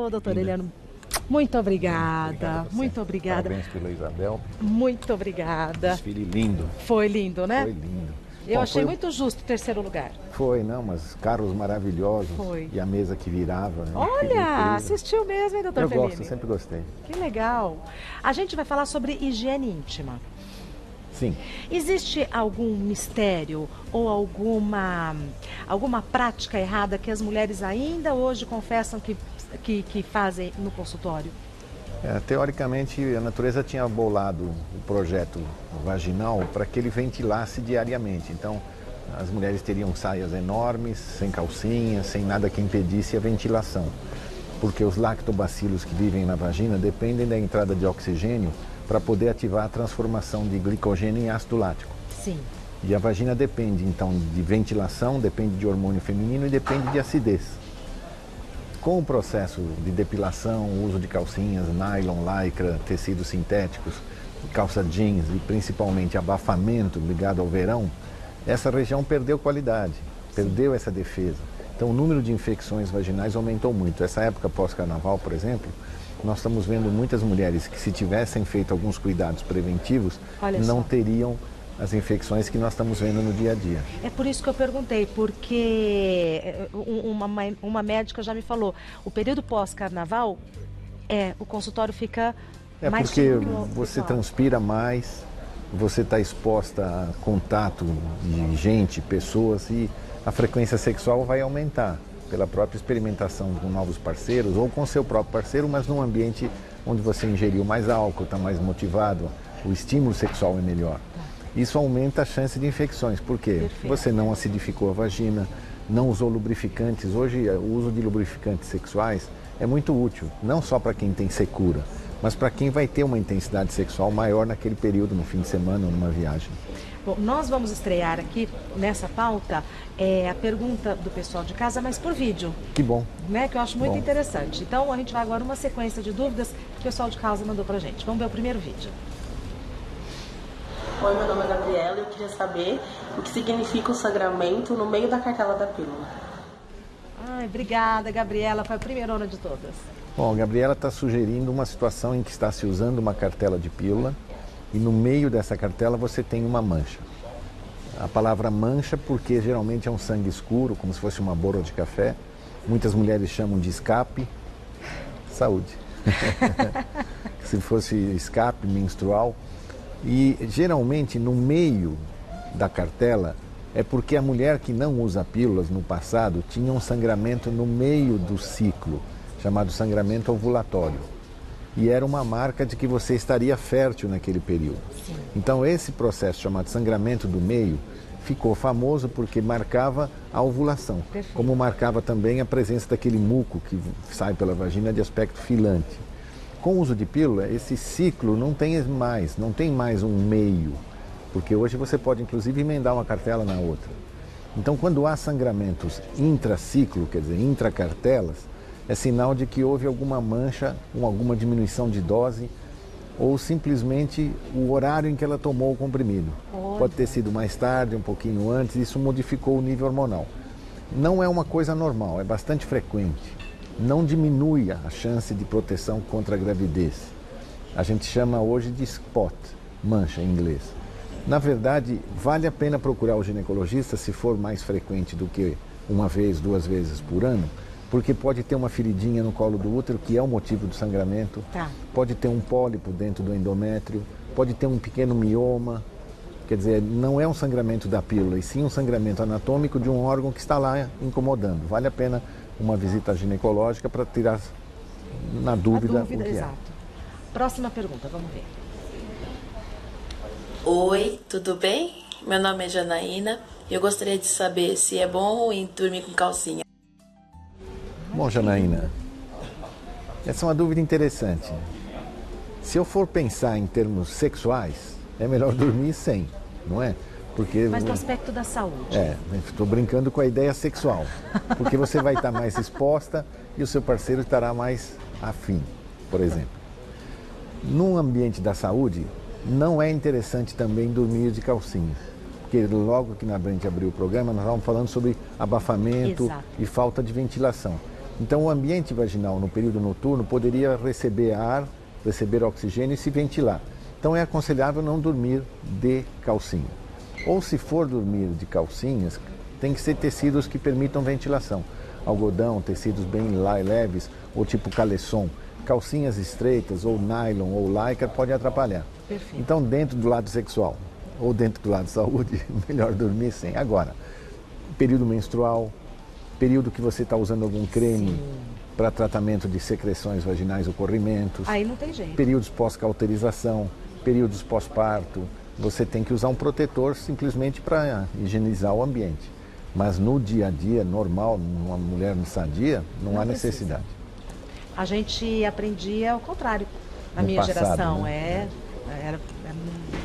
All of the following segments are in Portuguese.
Ô, doutora Eliane, muito obrigada. Muito obrigada. Parabéns pela Isabel. Muito obrigada. Desfile lindo. Foi lindo, né? Foi lindo. Eu achei muito justo o terceiro lugar. Foi, não, mas carros maravilhosos. Foi. E a mesa que virava. Olha, assistiu mesmo, hein, doutor Fellini? Eu gosto, sempre gostei. Que legal. A gente vai falar sobre higiene íntima. Sim. Existe algum mistério ou alguma prática errada que as mulheres ainda hoje confessam que fazem no consultório? Teoricamente, a natureza tinha bolado o projeto vaginal para que ele ventilasse diariamente. Então, as mulheres teriam saias enormes, sem calcinha, sem nada que impedisse a ventilação. Porque os lactobacilos que vivem na vagina dependem da entrada de oxigênio para poder ativar a transformação de glicogênio em ácido lático. Sim. E a vagina depende, então, de ventilação, depende de hormônio feminino e depende de acidez. Com o processo de depilação, o uso de calcinhas, nylon, lycra, tecidos sintéticos, calça jeans e principalmente abafamento ligado ao verão, essa região perdeu qualidade, perdeu essa defesa. Então o número de infecções vaginais aumentou muito. Essa época pós-carnaval, por exemplo, nós estamos vendo muitas mulheres que, se tivessem feito alguns cuidados preventivos, não teriam as infecções que nós estamos vendo no dia a dia. É por isso que eu perguntei, porque uma médica já me falou, o período pós-carnaval, o consultório fica mais porque seguro, você transpira mais, você está exposta a contato de gente, pessoas, e a frequência sexual vai aumentar pela própria experimentação com novos parceiros ou com seu próprio parceiro, mas num ambiente onde você ingeriu mais álcool, está mais motivado, o estímulo sexual é melhor. Isso aumenta a chance de infecções, porque você não acidificou a vagina, não usou lubrificantes. Hoje o uso de lubrificantes sexuais é muito útil, não só para quem tem secura, mas para quem vai ter uma intensidade sexual maior naquele período, no fim de semana ou numa viagem. Bom, nós vamos estrear aqui nessa pauta a pergunta do pessoal de casa, mas por vídeo. Que bom. Né, que eu acho muito interessante. Então a gente vai agora uma sequência de dúvidas que o pessoal de casa mandou pra gente. Vamos ver o primeiro vídeo. Oi, meu nome é Gabriela e eu queria saber o que significa o sangramento no meio da cartela da pílula. Ai, obrigada, Gabriela. Foi a primeirona de todas. Bom, a Gabriela está sugerindo uma situação em que está se usando uma cartela de pílula e no meio dessa cartela você tem uma mancha. A palavra mancha porque geralmente é um sangue escuro, como se fosse uma borra de café. Muitas mulheres chamam de escape. Saúde. Se fosse escape menstrual. E geralmente no meio da cartela é porque a mulher que não usa pílulas no passado tinha um sangramento no meio do ciclo, chamado sangramento ovulatório. E era uma marca de que você estaria fértil naquele período. Sim. Então esse processo chamado sangramento do meio ficou famoso porque marcava a ovulação, como marcava também a presença daquele muco que sai pela vagina de aspecto filante. Com o uso de pílula, esse ciclo não tem mais um meio, porque hoje você pode inclusive emendar uma cartela na outra. Então quando há sangramentos intraciclo, quer dizer, intracartelas, é sinal de que houve alguma mancha, alguma diminuição de dose, ou simplesmente o horário em que ela tomou o comprimido. Pode ter sido mais tarde, um pouquinho antes, isso modificou o nível hormonal. Não é uma coisa normal, é bastante frequente. Não diminui a chance de proteção contra a gravidez. A gente chama hoje de spot, mancha em inglês. Na verdade, vale a pena procurar o ginecologista se for mais frequente do que uma vez, 2 vezes por ano, porque pode ter uma feridinha no colo do útero, que é o motivo do sangramento, pode ter um pólipo dentro do endométrio, pode ter um pequeno mioma. Quer dizer, não é um sangramento da pílula, e sim um sangramento anatômico de um órgão que está lá incomodando. Vale a pena uma visita ginecológica para tirar na dúvida o que exato. Próxima pergunta, vamos ver. Oi, tudo bem? Meu nome é Janaína e eu gostaria de saber se é bom ou ruim dormir com calcinha. Bom, Janaína, essa é uma dúvida interessante. Se eu for pensar em termos sexuais, é melhor dormir sem, não é? Porque, mas no aspecto da saúde. Estou brincando com a ideia sexual. Porque você vai estar mais exposta e o seu parceiro estará mais afim, por exemplo. Num ambiente da saúde, não é interessante também dormir de calcinha. Porque logo que na frente abriu o programa, nós estávamos falando sobre abafamento e falta de ventilação. Então o ambiente vaginal no período noturno poderia receber ar, receber oxigênio e se ventilar. Então é aconselhável não dormir de calcinha. Ou se for dormir de calcinhas, tem que ser tecidos que permitam ventilação. Algodão, tecidos bem leves, ou tipo caleçon. Calcinhas estreitas, ou nylon, ou lycra, pode atrapalhar. Perfeito. Então, dentro do lado sexual, ou dentro do lado de saúde, melhor dormir sem. Agora, período menstrual, período que você está usando algum creme para tratamento de secreções vaginais ou corrimentos. Aí não tem jeito. Períodos pós-cauterização, períodos pós-parto. Você tem que usar um protetor simplesmente para higienizar o ambiente. Mas no dia a dia, normal, numa mulher sadia, não há necessidade. A gente aprendia ao contrário. Na No minha passado, geração, né?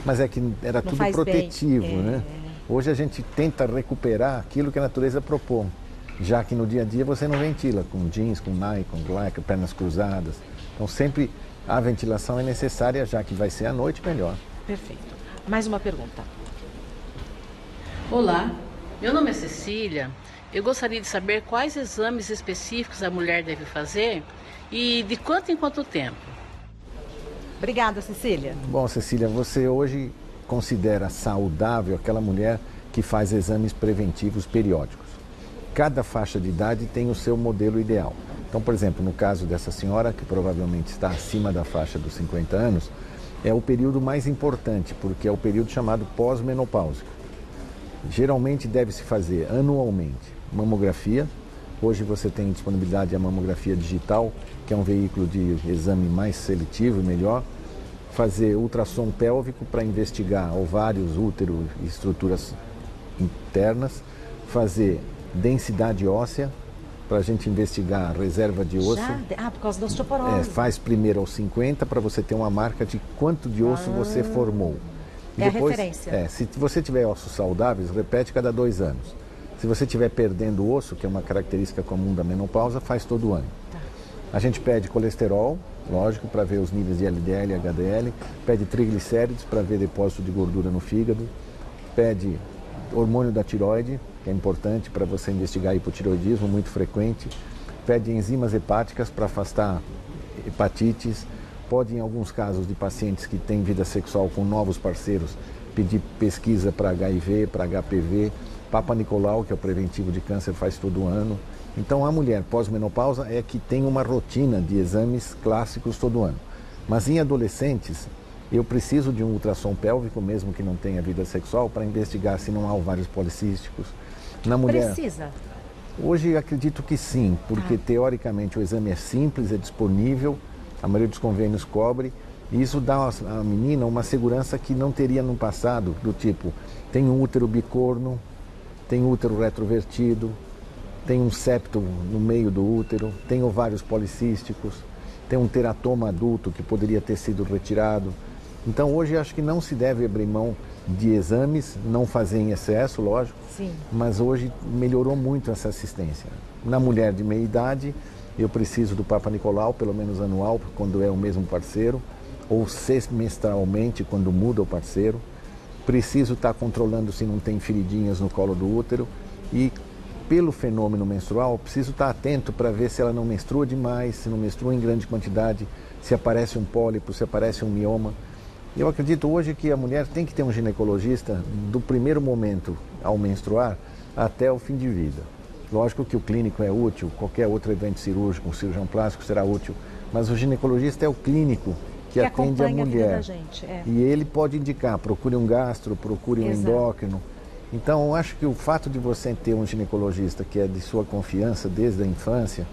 Mas é que era tudo faz protetivo, bem. né? Hoje a gente tenta recuperar aquilo que a natureza propõe, já que no dia a dia você não ventila com jeans, com Nike, com lycra, pernas cruzadas. Então sempre a ventilação é necessária, já que vai ser à noite, melhor. Perfeito. Mais uma pergunta. Olá, meu nome é Cecília. Eu gostaria de saber quais exames específicos a mulher deve fazer e de quanto em quanto tempo. Obrigada, Cecília. Bom, Cecília, você hoje considera saudável aquela mulher que faz exames preventivos periódicos. Cada faixa de idade tem o seu modelo ideal. Então, por exemplo, no caso dessa senhora, que provavelmente está acima da faixa dos 50 anos, é o período mais importante, porque é o período chamado pós-menopáusico. Geralmente deve-se fazer anualmente mamografia. Hoje você tem disponibilidade a mamografia digital, que é um veículo de exame mais seletivo e melhor. Fazer ultrassom pélvico para investigar ovários, útero e estruturas internas. Fazer densidade óssea para a gente investigar a reserva de osso. Por causa da osteoporose. Faz primeiro aos 50 para você ter uma marca de quanto de osso você formou. E a depois, referência. Se você tiver ossos saudáveis, repete cada 2 anos. Se você estiver perdendo osso, que é uma característica comum da menopausa, faz todo ano. Tá. A gente pede colesterol, lógico, para ver os níveis de LDL e HDL. Pede triglicéridos para ver depósito de gordura no fígado. Pede hormônio da tireoide, que é importante para você investigar hipotireoidismo, muito frequente. Pede enzimas hepáticas para afastar hepatites. Pode, em alguns casos de pacientes que têm vida sexual com novos parceiros, pedir pesquisa para HIV, para HPV. Papa Nicolau, que é o preventivo de câncer, faz todo ano. Então, a mulher pós-menopausa é que tem uma rotina de exames clássicos todo ano. Mas em adolescentes, eu preciso de um ultrassom pélvico, mesmo que não tenha vida sexual, para investigar se não há ovários policísticos. Na mulher, Precisa? Hoje acredito que sim, porque teoricamente o exame é simples, é disponível, a maioria dos convênios cobre, e isso dá à menina uma segurança que não teria no passado, do tipo, tem um útero bicorno, tem útero retrovertido, tem um septo no meio do útero, tem ovários policísticos, tem um teratoma adulto que poderia ter sido retirado. Então hoje acho que não se deve abrir mão de exames, não fazer em excesso, lógico, Sim. mas hoje melhorou muito essa assistência. Na mulher de meia idade, eu preciso do Papa Nicolau, pelo menos anual, quando é o mesmo parceiro, ou semestralmente, quando muda o parceiro. Preciso estar controlando se não tem feridinhas no colo do útero e, pelo fenômeno menstrual, preciso estar atento para ver se ela não menstrua demais, se não menstrua em grande quantidade, se aparece um pólipo, se aparece um mioma. Eu acredito hoje que a mulher tem que ter um ginecologista do primeiro momento ao menstruar até o fim de vida. Lógico que o clínico é útil, qualquer outro evento cirúrgico, um cirurgião plástico será útil, mas o ginecologista é o clínico que atende a mulher. Da gente, E ele pode indicar, procure um gastro, procure um endócrino. Então, eu acho que o fato de você ter um ginecologista que é de sua confiança desde a infância,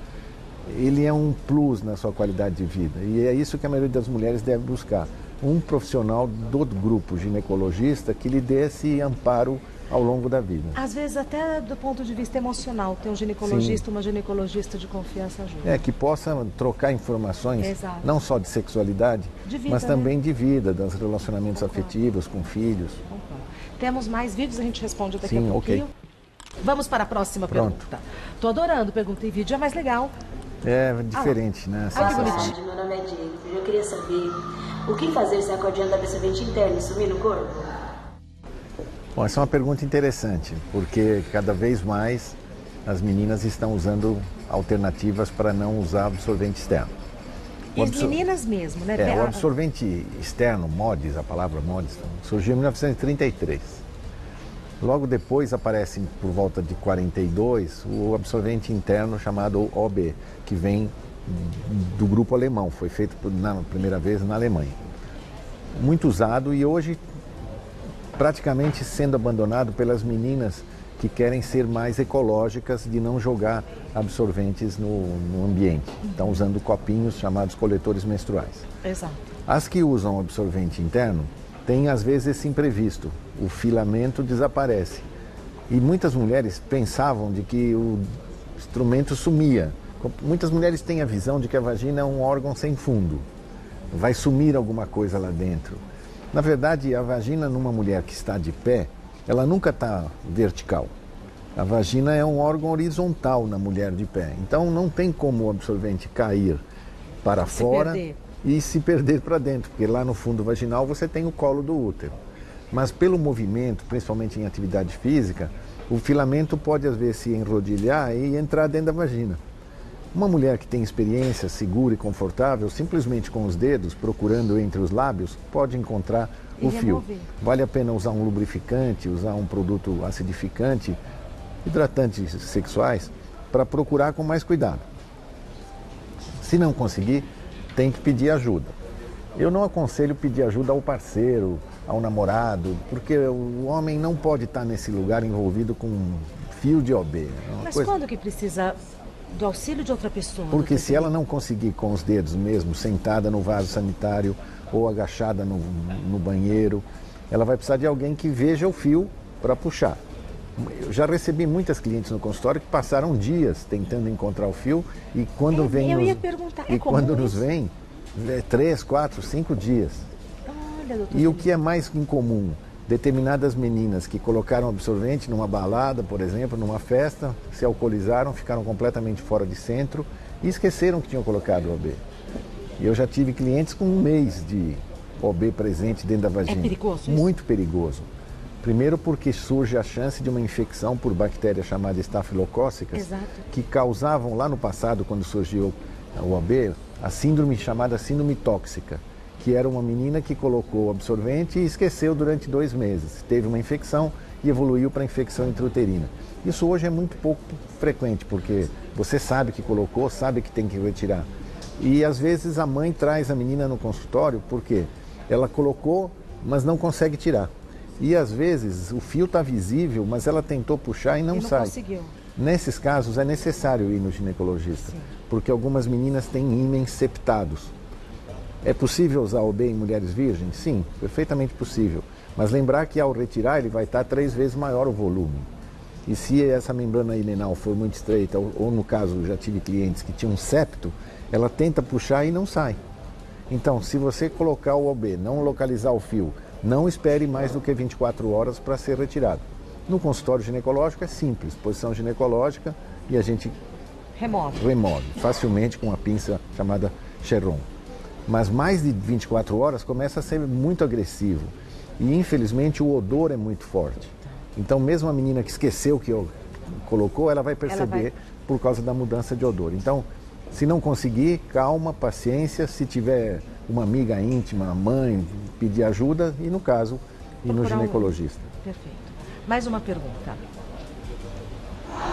ele é um plus na sua qualidade de vida. E é isso que a maioria das mulheres deve buscar. Um profissional do grupo ginecologista que lhe dê esse amparo ao longo da vida. Às vezes até do ponto de vista emocional, ter um ginecologista, uma ginecologista de confiança ajuda. Que possa trocar informações, Exato. não só de sexualidade, De vida, mas também de vida, dos relacionamentos afetivos com filhos. Temos mais vídeos, a gente responde daqui a Sim, pouquinho. ok. Vamos para a próxima Pronto. pergunta. Tô adorando pergunta em vídeo, é mais legal. É diferente, né? Ah, que Boa bonitinho. tarde, meu nome é Diego. Eu queria saber o que fazer se a cordinha da absorvente interna sumir no corpo? Bom, essa é uma pergunta interessante, porque cada vez mais as meninas estão usando alternativas para não usar absorvente externo. E as meninas mesmo, né? O absorvente externo, MODIS, a palavra MODIS, surgiu em 1933. Logo depois aparece, por volta de 42, o absorvente interno chamado OB, que vem do grupo alemão, foi feito na primeira vez na Alemanha. Muito usado e hoje praticamente sendo abandonado pelas meninas que querem ser mais ecológicas, de não jogar absorventes no ambiente. Estão usando copinhos chamados coletores menstruais. Exato. As que usam absorvente interno têm às vezes esse imprevisto, o filamento desaparece. E muitas mulheres pensavam de que o instrumento sumia. Muitas mulheres têm a visão de que a vagina é um órgão sem fundo, vai sumir alguma coisa lá dentro. Na verdade, a vagina numa mulher que está de pé, ela nunca está vertical. A vagina é um órgão horizontal na mulher de pé. Então não tem como o absorvente cair para fora e se perder para dentro, porque lá no fundo vaginal você tem o colo do útero. Mas pelo movimento, principalmente em atividade física, o filamento pode às vezes se enrodilhar e entrar dentro da vagina. Uma mulher que tem experiência segura e confortável, simplesmente com os dedos, procurando entre os lábios, pode encontrar o fio. Vale a pena usar um lubrificante, usar um produto acidificante, hidratantes sexuais, para procurar com mais cuidado. Se não conseguir, tem que pedir ajuda. Eu não aconselho pedir ajuda ao parceiro, ao namorado, porque o homem não pode estar nesse lugar envolvido com fio de OB. Mas quando que precisa do auxílio de outra pessoa? Porque se ela não conseguir com os dedos mesmo, sentada no vaso sanitário ou agachada no banheiro, ela vai precisar de alguém que veja o fio para puxar. Eu já recebi muitas clientes no consultório que passaram dias tentando encontrar o fio e quando vem nos vem, 3, 4, 5 dias. Olha, doutor. E o que é mais incomum? Determinadas meninas que colocaram absorvente numa balada, por exemplo, numa festa, se alcoolizaram, ficaram completamente fora de centro e esqueceram que tinham colocado OB. E eu já tive clientes com 1 mês de OB presente dentro da vagina. É perigoso isso? Muito perigoso. Primeiro porque surge a chance de uma infecção por bactérias chamadas estafilocócicas, Exato. que causavam lá no passado, quando surgiu o OB, a síndrome chamada síndrome tóxica, que era uma menina que colocou o absorvente e esqueceu durante 2 meses. Teve uma infecção e evoluiu para infecção intrauterina. Isso hoje é muito pouco frequente, porque você sabe que colocou, sabe que tem que retirar. E às vezes a mãe traz a menina no consultório porque ela colocou, mas não consegue tirar. E às vezes o fio está visível, mas ela tentou puxar e não sai. Conseguiu. Nesses casos é necessário ir no ginecologista, porque algumas meninas têm ímens septados. É possível usar OB em mulheres virgens? Sim, perfeitamente possível. Mas lembrar que ao retirar ele vai estar 3 vezes maior o volume. E se essa membrana ilenal for muito estreita, ou no caso já tive clientes que tinham septo, ela tenta puxar e não sai. Então, se você colocar o OB, não localizar o fio, não espere mais do que 24 horas para ser retirado. No consultório ginecológico é simples, posição ginecológica e a gente remove facilmente com uma pinça chamada Cherron. Mas mais de 24 horas começa a ser muito agressivo e infelizmente o odor é muito forte. Então mesmo a menina que esqueceu que colocou, ela vai perceber por causa da mudança de odor. Então, se não conseguir, calma, paciência, se tiver uma amiga íntima, mãe, pedir ajuda e no caso, ir no ginecologista. Perfeito. Mais uma pergunta.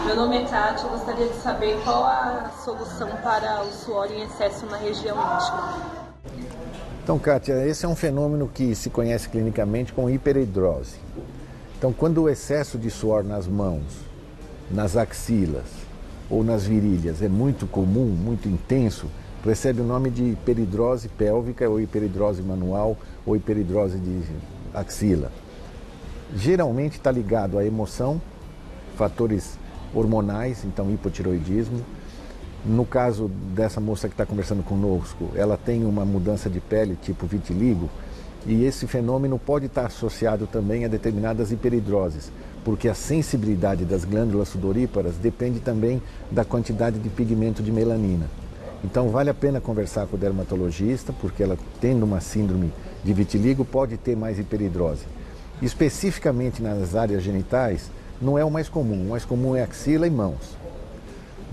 Meu nome é Kátia, eu gostaria de saber qual a solução para o suor em excesso na região íntima. Então, Kátia, esse é um fenômeno que se conhece clinicamente como hiperidrose. Então, quando o excesso de suor nas mãos, nas axilas ou nas virilhas é muito comum, muito intenso, recebe o nome de hiperidrose pélvica ou hiperidrose manual ou hiperidrose de axila. Geralmente está ligado à emoção, fatores hormonais, então hipotiroidismo. No caso dessa moça que está conversando conosco, ela tem uma mudança de pele tipo vitiligo e esse fenômeno pode estar associado também a determinadas hiperidroses, porque a sensibilidade das glândulas sudoríparas depende também da quantidade de pigmento de melanina. Então vale a pena conversar com o dermatologista, porque ela tendo uma síndrome de vitiligo pode ter mais hiperidrose. Especificamente nas áreas genitais, não é o mais comum é axila e mãos.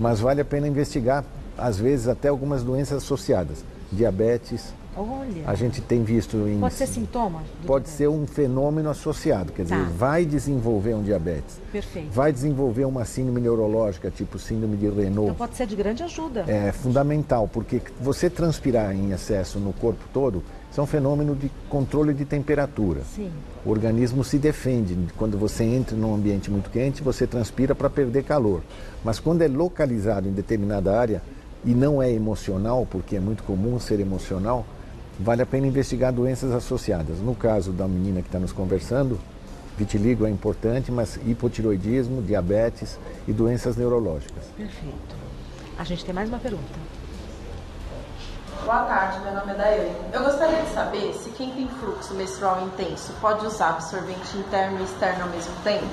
mas vale a pena investigar, às vezes, até algumas doenças associadas. Diabetes. Olha. A gente tem visto em... Pode ser sintoma? Pode ser um fenômeno associado, quer dizer, vai desenvolver um diabetes. Perfeito. Vai desenvolver uma síndrome neurológica, tipo síndrome de Renault. Então pode ser de grande ajuda. É fundamental, porque você transpirar em excesso no corpo todo, isso é um fenômeno de controle de temperatura. Sim. O organismo se defende. Quando você entra num ambiente muito quente, você transpira para perder calor. Mas quando é localizado em determinada área e não é emocional, porque é muito comum ser emocional, vale a pena investigar doenças associadas. No caso da menina que está nos conversando, vitiligo é importante, mas hipotiroidismo, diabetes e doenças neurológicas. Perfeito. A gente tem mais uma pergunta. Boa tarde, meu nome é Daiane. Eu gostaria de saber se quem tem fluxo menstrual intenso pode usar absorvente interno e externo ao mesmo tempo?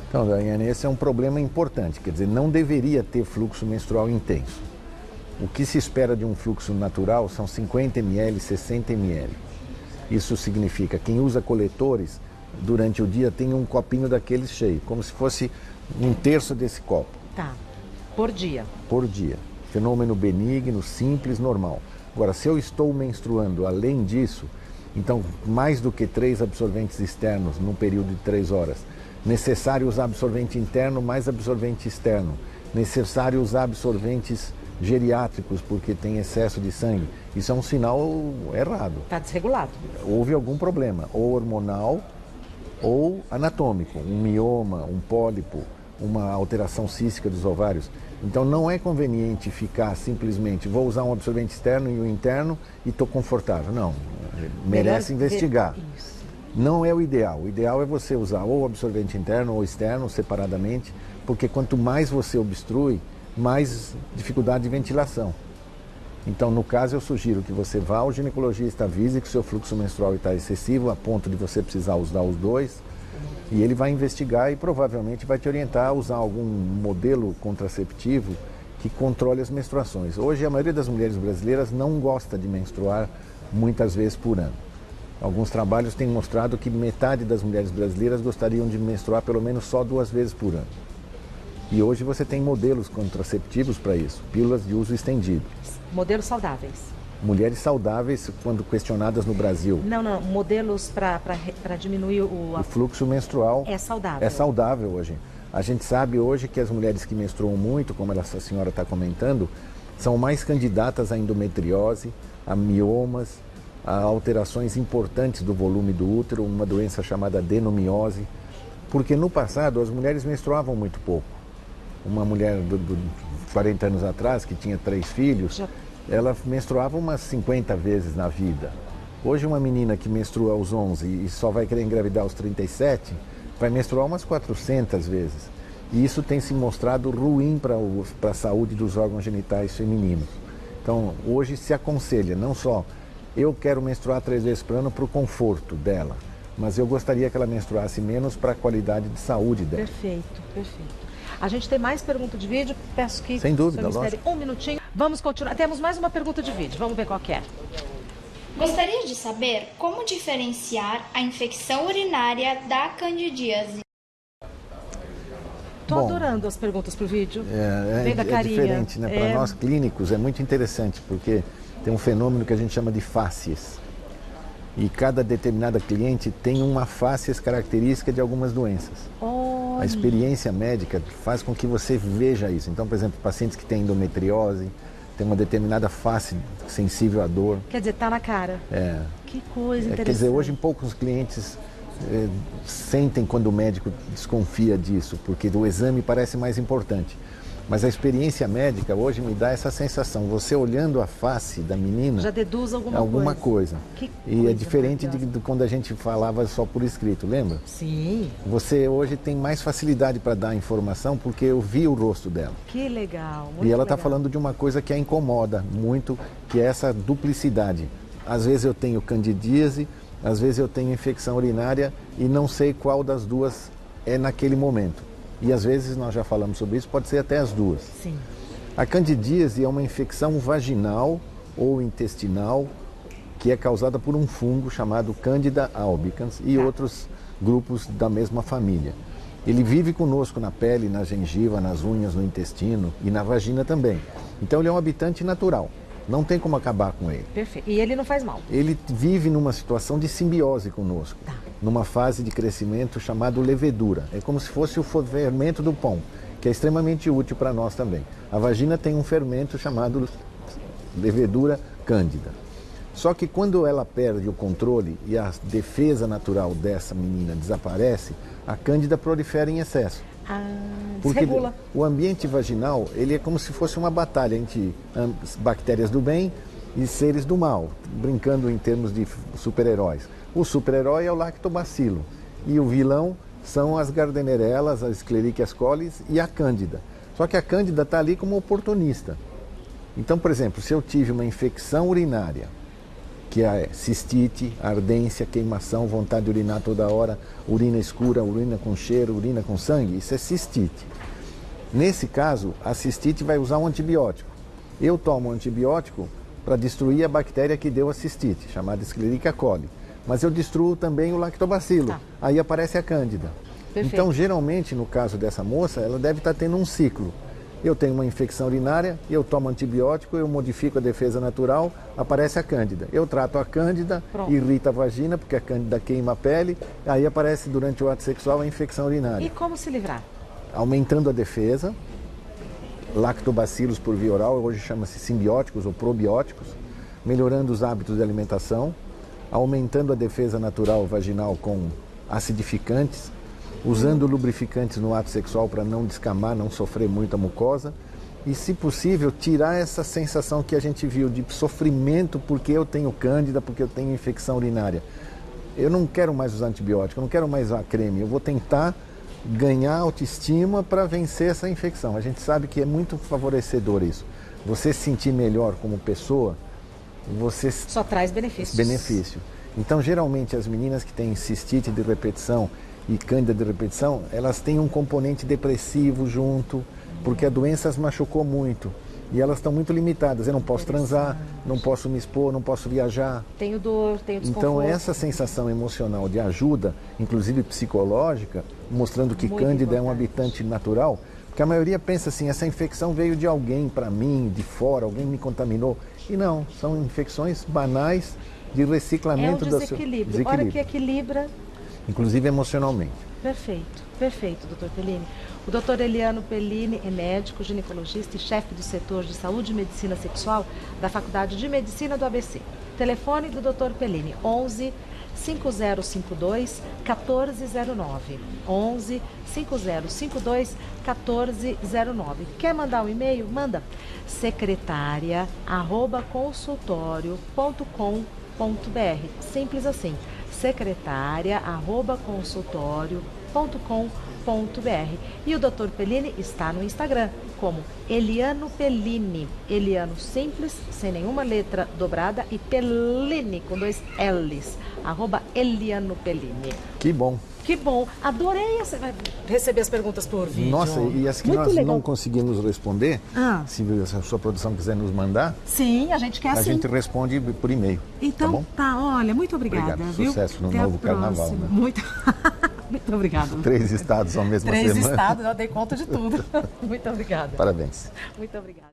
Então, Daiane, esse é um problema importante, quer dizer, não deveria ter fluxo menstrual intenso. O que se espera de um fluxo natural são 50 ml, 60 ml. Isso significa que quem usa coletores, durante o dia tem um copinho daqueles cheio, como se fosse um terço desse copo. Tá. Por dia. Por dia. Fenômeno benigno, simples, normal. Agora, se eu estou menstruando além disso, então mais do que 3 absorventes externos num período de 3 horas, necessário usar absorvente interno mais absorvente externo, necessário usar absorventes geriátricos porque tem excesso de sangue. Isso é um sinal errado. Está desregulado. Houve algum problema, ou hormonal ou anatômico, um mioma, um pólipo, uma alteração cística dos ovários. Então não é conveniente ficar simplesmente, vou usar um absorvente externo e o interno e estou confortável. Não, merece investigar. Isso. Não é o ideal. O ideal é você usar ou absorvente interno ou externo, separadamente, porque quanto mais você obstrui, mais dificuldade de ventilação. Então, no caso, eu sugiro que você vá ao ginecologista, avise que o seu fluxo menstrual está excessivo, a ponto de você precisar usar os dois, e ele vai investigar e provavelmente vai te orientar a usar algum modelo contraceptivo que controle as menstruações. Hoje, a maioria das mulheres brasileiras não gosta de menstruar muitas vezes por ano. Alguns trabalhos têm mostrado que metade das mulheres brasileiras gostariam de menstruar pelo menos só 2 vezes por ano. E hoje você tem modelos contraceptivos para isso, pílulas de uso estendido. Modelos saudáveis. Mulheres saudáveis, quando questionadas no Brasil. Não, modelos para diminuir o fluxo menstrual. É saudável. É saudável hoje. A gente sabe hoje que as mulheres que menstruam muito, como essa senhora está comentando, são mais candidatas a endometriose, a miomas, a alterações importantes do volume do útero, uma doença chamada adenomiose, porque no passado as mulheres menstruavam muito pouco. Uma mulher de 40 anos atrás, que tinha 3 filhos, ela menstruava umas 50 vezes na vida. Hoje uma menina que menstrua aos 11 e só vai querer engravidar aos 37, vai menstruar umas 400 vezes. E isso tem se mostrado ruim para a saúde dos órgãos genitais femininos. Então, hoje se aconselha, não só eu quero menstruar 3 vezes por ano para o conforto dela, mas eu gostaria que ela menstruasse menos para a qualidade de saúde dela. Perfeito, perfeito. A gente tem mais pergunta de vídeo, peço que... Sem dúvida, lógico. Um minutinho. Vamos continuar. Temos mais uma pergunta de vídeo, vamos ver qual que é. Gostaria de saber como diferenciar a infecção urinária da candidíase. Estou adorando as perguntas para o vídeo. É diferente, né? Para nós clínicos é muito interessante, porque tem um fenômeno que a gente chama de fácies. E cada determinada cliente tem uma fácies característica de algumas doenças. Olha. A experiência médica faz com que você veja isso. Então, por exemplo, pacientes que têm endometriose, tem uma determinada face sensível à dor. Quer dizer, tá na cara. Que coisa interessante. Quer dizer, hoje poucos clientes sentem quando o médico desconfia disso, porque o exame parece mais importante. Mas a experiência médica hoje me dá essa sensação. Você olhando a face da menina... Já deduz alguma coisa. E é diferente de quando a gente falava só por escrito, lembra? Sim. Você hoje tem mais facilidade para dar a informação porque eu vi o rosto dela. Que legal. E ela está falando de uma coisa que a incomoda muito, que é essa duplicidade. Às vezes eu tenho candidíase, às vezes eu tenho infecção urinária e não sei qual das duas é naquele momento. E às vezes, nós já falamos sobre isso, pode ser até as duas. Sim. A candidíase é uma infecção vaginal ou intestinal que é causada por um fungo chamado Candida albicans e outros grupos da mesma família. Ele vive conosco na pele, na gengiva, nas unhas, no intestino e na vagina também. Então ele é um habitante natural, não tem como acabar com ele. Perfeito. E ele não faz mal? Ele vive numa situação de simbiose conosco, numa fase de crescimento chamada levedura. É como se fosse o fermento do pão, que é extremamente útil para nós também. A vagina tem um fermento chamado levedura cândida. Só que quando ela perde o controle e a defesa natural dessa menina desaparece, a cândida prolifera em excesso. Porque desregula. o ambiente vaginal, ele é como se fosse uma batalha entre bactérias do bem e seres do mal, brincando em termos de super-heróis. O super-herói é o lactobacilo e o vilão são as Gardnerelas, as Escherichia coli e a cândida. Só que a cândida está ali como oportunista. Então, por exemplo, se eu tive uma infecção urinária, que é cistite, ardência, queimação, vontade de urinar toda hora, urina escura, urina com cheiro, urina com sangue, isso é cistite. Nesse caso, a cistite vai usar um antibiótico. Eu tomo um antibiótico para destruir a bactéria que deu a cistite, chamada Escherichia coli. Mas eu destruo também o lactobacilo. Aí aparece a cândida. Perfeito. Então, geralmente, no caso dessa moça, ela deve estar tendo um ciclo. Eu tenho uma infecção urinária, eu tomo antibiótico, eu modifico a defesa natural, aparece a cândida. Eu trato a cândida, irrita a vagina, porque a cândida queima a pele, aí aparece durante o ato sexual a infecção urinária. E como se livrar? Aumentando a defesa, lactobacilos por via oral, hoje chama-se simbióticos ou probióticos, melhorando os hábitos de alimentação, aumentando a defesa natural vaginal com acidificantes, usando lubrificantes no ato sexual para não descamar, não sofrer muita mucosa e, se possível, tirar essa sensação que a gente viu de sofrimento porque eu tenho cândida, porque eu tenho infecção urinária. Eu não quero mais usar antibiótico, eu não quero mais usar creme, eu vou tentar ganhar autoestima para vencer essa infecção. A gente sabe que é muito favorecedor isso. Você se sentir melhor como pessoa, você só traz benefícios. Benefício. Então, geralmente, as meninas que têm cistite de repetição e cândida de repetição, elas têm um componente depressivo junto, porque a doença as machucou muito. E elas estão muito limitadas. Eu não posso transar, não posso me expor, não posso viajar. Tenho dor, tenho desconforto. Então, essa sensação emocional de ajuda, inclusive psicológica, mostrando que muito cândida importante. é um habitante natural, porque a maioria pensa assim, essa infecção veio de alguém para mim, de fora, alguém me contaminou. E não, são infecções banais de reciclamento do desequilíbrio. desequilíbrio. Hora que equilibra. Inclusive emocionalmente. Perfeito, perfeito, doutor Pellini. O doutor Eliano Pellini é médico, ginecologista e chefe do setor de saúde e medicina sexual da Faculdade de Medicina do ABC. Telefone do doutor Pellini, 11 5052 1409. 11 5052 1409. Quer mandar um e-mail? Manda secretaria@consultorio.com.br. Simples assim. secretaria@consultorio.com.br. E o Dr. Pellini está no Instagram como Eliano Pellini. Eliano simples, sem nenhuma letra dobrada, e Pellini com 2 L's. @Eliano Pellini. Que bom. Que bom. Adorei receber as perguntas por vídeo. Nossa, e as que muito nós legal. não conseguimos responder, se a sua produção quiser nos mandar, Sim, a gente quer a sim. gente responde por e-mail. Então, tá bom? Olha, muito obrigada. Obrigado. Viu? Sucesso no Até novo a próxima. carnaval. Né? Muito obrigada. 3 estados ao mesmo 3 semana. estados, eu dei conta de tudo. Muito obrigada. Parabéns. Muito obrigada.